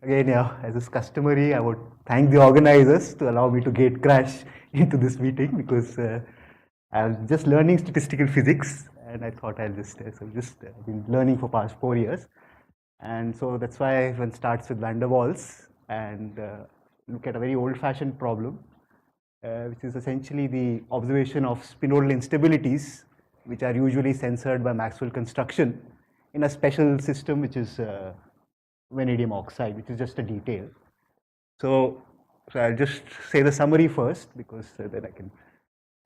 Again, yeah, as is customary, I would thank the organizers to allow me to gate crash into this meeting because I'm just learning statistical physics, and I thought I'll just been learning for past 4 years, and so that's why one starts with van der Waals and look at a very old-fashioned problem, which is essentially the observation of spinodal instabilities, which are usually censored by Maxwell construction in a special system which is vanadium oxide, which is just a detail. So I'll just say the summary first because then I can.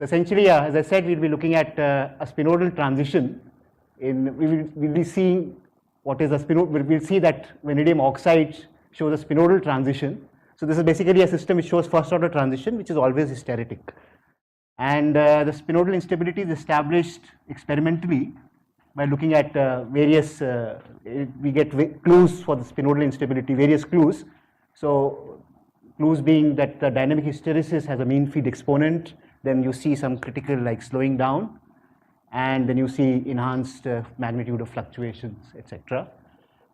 Essentially, as I said, we'll be looking at a spinodal transition. We'll be seeing what is a spinodal. We'll see that vanadium oxide shows a spinodal transition. So this is basically a system which shows first order transition, which is always hysteretic. And the spinodal instability is established experimentally by looking at various, we get clues for the spinodal instability, various clues. So clues being that the dynamic hysteresis has a mean field exponent, then you see some critical like slowing down, and then you see enhanced magnitude of fluctuations, etc.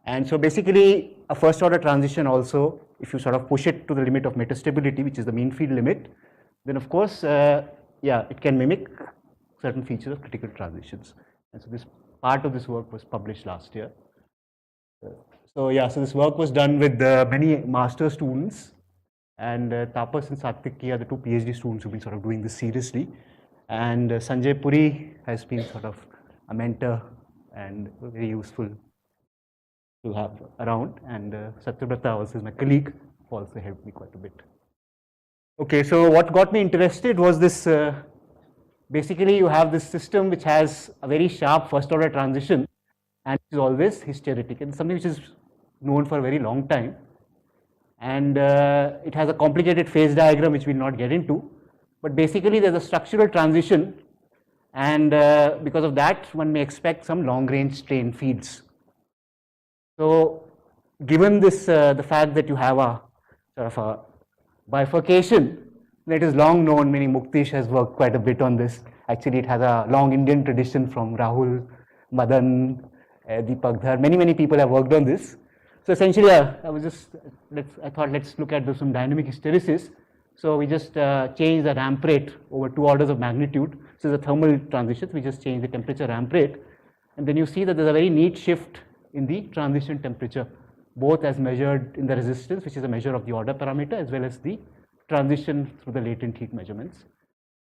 And so basically a first order transition also, if you sort of push it to the limit of metastability, which is the mean field limit, then of course, yeah, it can mimic certain features of critical transitions. And so this part of this work was published last year. So yeah, so this work was done with many master students, and Tapas and Satvik are the two PhD students who've been sort of doing this seriously. And Sanjay Puri has been sort of a mentor and very useful to have around. And Satyabrata also is my colleague, who also helped me quite a bit. Okay, so what got me interested was this, basically you have this system which has a very sharp first order transition and is always hysteretic, and something which is known for a very long time. And it has a complicated phase diagram which we'll not get into, but basically there's a structural transition, and because of that one may expect some long range strain fields. So given this, the fact that you have a sort of a bifurcation, it is long known, meaning Muktish has worked quite a bit on this. Actually it has a long Indian tradition from Rahul, Madan, Deepak, Dhar, many people have worked on this. So essentially, I thought let's look at some dynamic hysteresis. So we just change the ramp rate over 2 orders of magnitude. So the thermal transitions, we just change the temperature ramp rate, and then you see that there's a very neat shift in the transition temperature, both as measured in the resistance, which is a measure of the order parameter, as well as the transition through the latent heat measurements.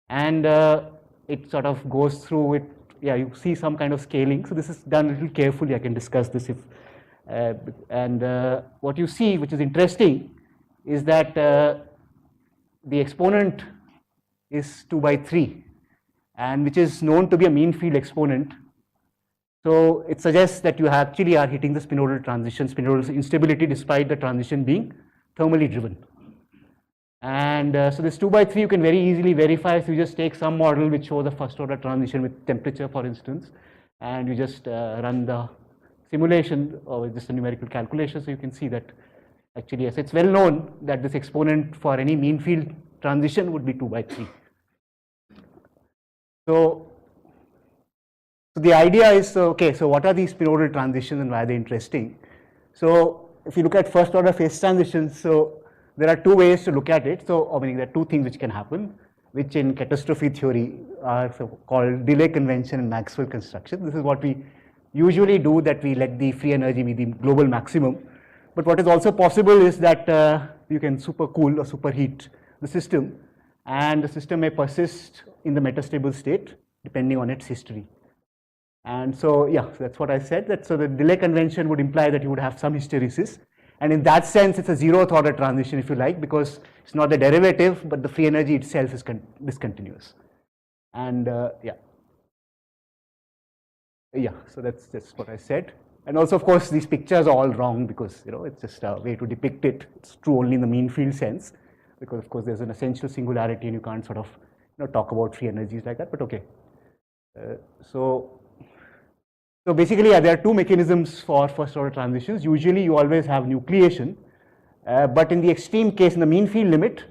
And it sort of goes through it. Yeah, you see some kind of scaling. So this is done a little carefully. I can discuss this if. What you see, which is interesting, is that the exponent is 2/3, and which is known to be a mean field exponent. So it suggests that you actually are hitting the spinodal transition, spinodal instability, despite the transition being thermally driven. And so this 2/3 you can very easily verify. So you just take some model which shows a first order transition with temperature, for instance, and you just run the simulation or just a numerical calculation. So you can see that actually, yes, it's well known that this exponent for any mean field transition would be 2/3. So the idea is, okay, so what are these spinodal transitions and why are they interesting? So if you look at first order phase transitions, so there are two ways to look at it. So I mean, there are two things which can happen, which in catastrophe theory are called delay convention and Maxwell construction. This is what we usually do, that we let the free energy be the global maximum. But what is also possible is that you can supercool or superheat the system, and the system may persist in the metastable state depending on its history. And so, yeah, so that's what I said. That so the delay convention would imply that you would have some hysteresis, and in that sense, it's a zeroth order transition, if you like, because it's not the derivative, but the free energy itself is discontinuous. And yeah, so that's just what I said. And also, of course, these pictures are all wrong because, you know, it's just a way to depict it. It's true only in the mean field sense, because of course there's an essential singularity and you can't sort of, you know, talk about free energies like that, but okay. So basically, there are two mechanisms for first order transitions. Usually you always have nucleation, but in the extreme case, in the mean field limit,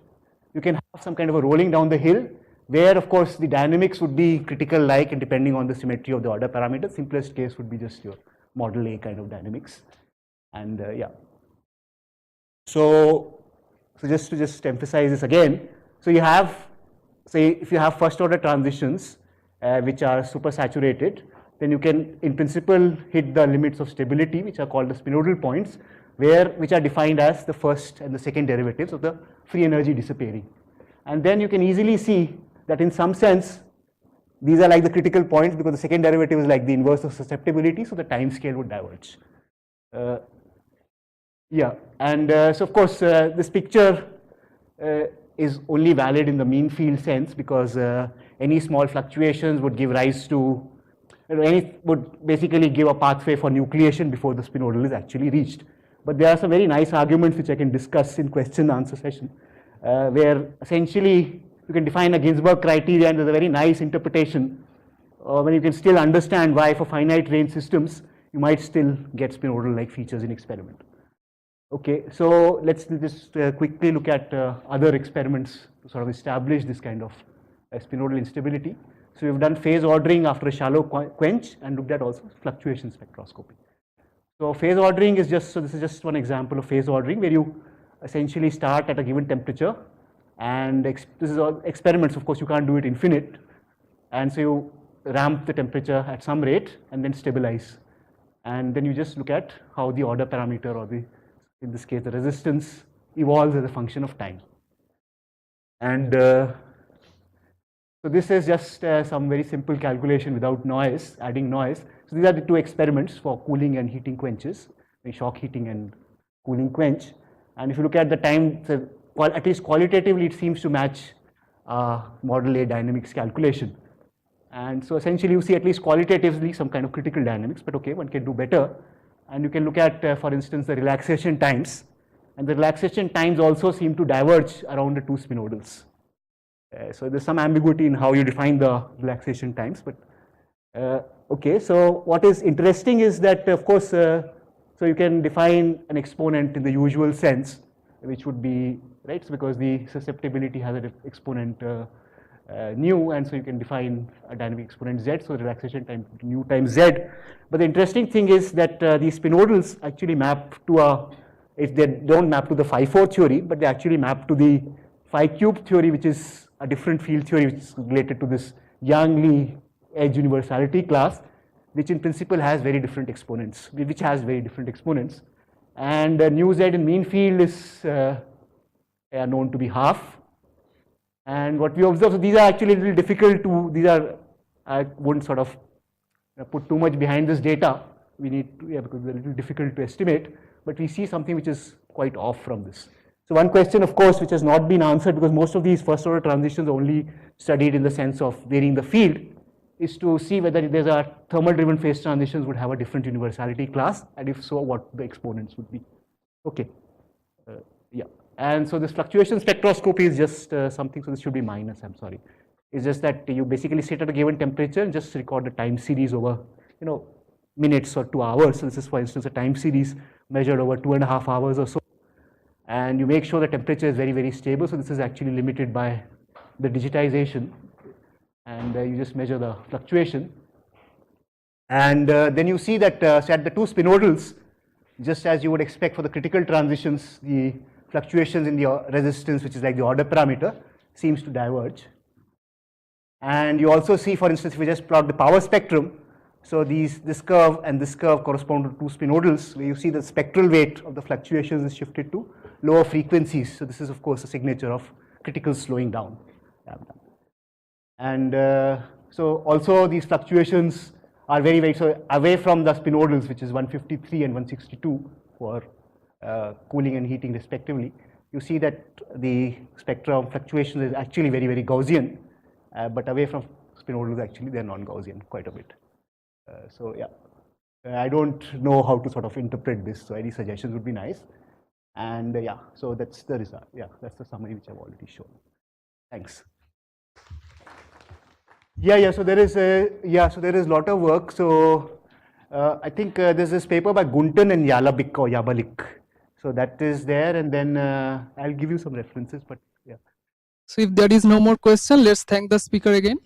you can have some kind of a rolling down the hill, where of course the dynamics would be critical like, and depending on the symmetry of the order parameter, simplest case would be just your model A kind of dynamics. And yeah, So just to emphasize this again, so you have, say, if you have first order transitions which are supersaturated, then you can, in principle, hit the limits of stability, which are called the spinodal points, which are defined as the first and the second derivatives of the free energy disappearing. And then you can easily see that in some sense, these are like the critical points because the second derivative is like the inverse of susceptibility, so the time scale would diverge. Yeah, and so of course, this picture is only valid in the mean field sense because any small fluctuations would give rise to, would basically give a pathway for nucleation before the spinodal is actually reached. But there are some very nice arguments which I can discuss in question and answer session, where essentially you can define a Ginzburg criteria, and there's a very nice interpretation when you can still understand why for finite range systems you might still get spinodal-like features in experiment. Okay, so let's just quickly look at other experiments to sort of establish this kind of spinodal instability. So we've done phase ordering after a shallow quench and looked at also fluctuation spectroscopy. So phase ordering is just, so this is just one example of phase ordering where you essentially start at a given temperature, and this is all experiments, of course you can't do it infinite, and so you ramp the temperature at some rate and then stabilize, and then you just look at how the order parameter, or the, in this case the resistance, evolves as a function of time. And so this is just some very simple calculation without noise, adding noise. So these are the two experiments for cooling and heating quenches, shock heating and cooling quench. And if you look at the time, so at least qualitatively it seems to match model A dynamics calculation. And so essentially you see at least qualitatively some kind of critical dynamics, but okay, one can do better. And you can look at, for instance, the relaxation times. And the relaxation times also seem to diverge around the two spinodals. So there's some ambiguity in how you define the relaxation times, but okay. So what is interesting is that, of course, so you can define an exponent in the usual sense, which would be, right, so because the susceptibility has an exponent nu, and so you can define a dynamic exponent z, so relaxation time nu times z. But the interesting thing is that these spinodals actually map to a, if they don't map to the phi-4 theory, but they actually map to the phi-cube theory, which is a different field theory which is related to this Yang-Lee edge universality class, which in principle has very different exponents, and nu z in mean field is known to be half. And what we observe, so these are actually a little difficult to, these are, I wouldn't sort of put too much behind this data, we need to, yeah, because they're a little difficult to estimate, but we see something which is quite off from this. So one question, of course, which has not been answered, because most of these first order transitions are only studied in the sense of varying the field, is to see whether if there's a thermal driven phase transitions would have a different universality class, and if so, what the exponents would be. Okay, yeah. And so this fluctuation spectroscopy is just something, so this should be minus, I'm sorry. It's just that you basically sit at a given temperature and just record the time series over, minutes or 2 hours. So this is, for instance, a time series measured over 2.5 hours or so. And you make sure the temperature is very, very stable. So this is actually limited by the digitization. And you just measure the fluctuation. And then you see that so at the two spinodals, just as you would expect for the critical transitions, the fluctuations in the resistance, which is like the order parameter, seems to diverge. And you also see, for instance, if we just plot the power spectrum, so this curve and this curve correspond to two spinodals, where you see the spectral weight of the fluctuations is shifted to lower frequencies. So this is, of course, a signature of critical slowing down. And so also these fluctuations are very, very, so away from the spinodals, which is 153 and 162 for cooling and heating respectively. You see that the spectrum fluctuation is actually very, very Gaussian, but away from spinodals, actually they're non-Gaussian quite a bit. So yeah, I don't know how to sort of interpret this, so any suggestions would be nice. And yeah, so that's the result. Yeah, that's the summary which I've already shown. Thanks. Yeah, so there is a lot of work. So I think there's this paper by Gunton and Yabalik. So that is there, and then I'll give you some references, but yeah. So if there is no more question, let's thank the speaker again.